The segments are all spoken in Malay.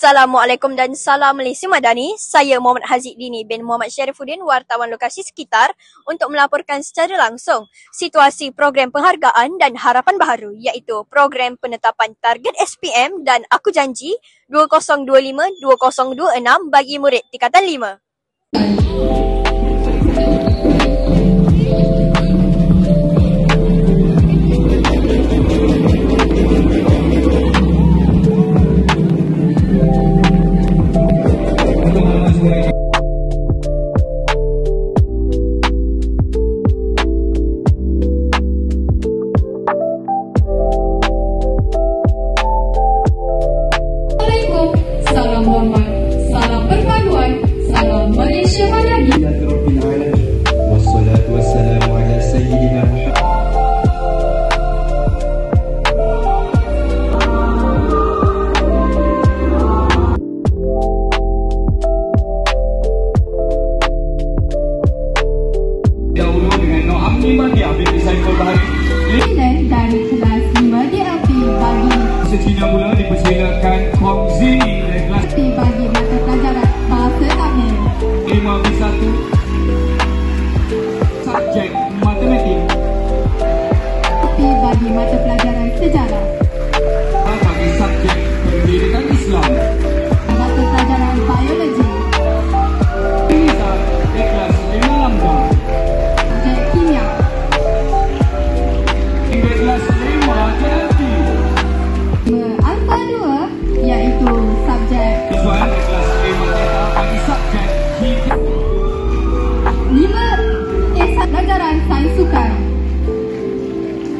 Assalamualaikum dan salam Malaysia Madani. Saya Muhammad Haziq Dini bin Muhammad Syarifuddin, wartawan lokasi sekitar untuk melaporkan secara langsung situasi program penghargaan dan harapan baharu iaitu program penetapan target SPM dan Aku Janji 2025-2026 bagi murid tingkatan 5. Salam hormat, salam perpaduan, salam Malaysia Madani. Wassalatu wassalamu ala sayyidina Muhammad. Dahulu dengan Noh Amni Madia binti Saiful Bahari Dari kelas 5 DAP bagi Secina pula dipersilakan Kongzi dari kelas bagi mata pelajaran Bahasa Tamil 5B1 subjek matematik bagi mata pelajaran Sejarah bagi subjek pendidikan Islam mata pelajaran Biologi Kita di kelas 5 Lambda subjek Kimia hingga kelas 5 KLT Alpha 2 iaitu subjek Tuan di kelas 5 kita bagi subjek kita 5 S1 pelajaran Sains Sukan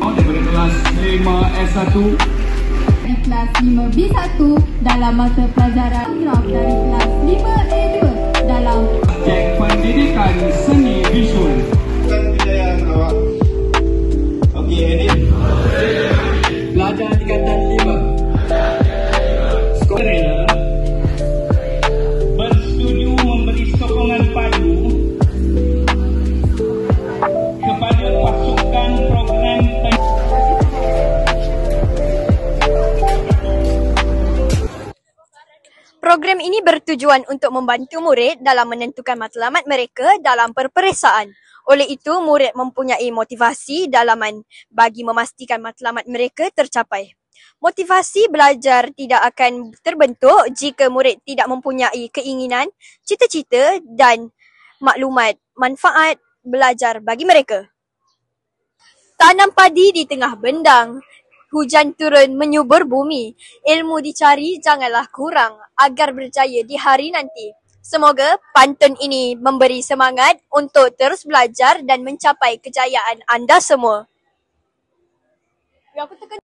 daripada kelas 5 S1 dari kelas 5B1 dalam mata pelajaran Graf dari kelas 5A2 dalam subjek pendidikan seni visual. Kejayaan awak. Okey, ini Pelajar tingkatan 5 sekolah bersetuju memberi sokongan padu kepada pasukan program Program ini bertujuan untuk membantu murid dalam menentukan matlamat mereka dalam perperiksaan. Oleh itu, murid mempunyai motivasi dalaman bagi memastikan matlamat mereka tercapai. Motivasi belajar tidak akan terbentuk jika murid tidak mempunyai keinginan, cita-cita dan maklumat manfaat belajar bagi mereka. Tanam padi di tengah bendang. Hujan turun menyubur bumi. Ilmu dicari janganlah kurang agar berjaya di hari nanti. Semoga pantun ini memberi semangat untuk terus belajar dan mencapai kejayaan anda semua. Aku tekan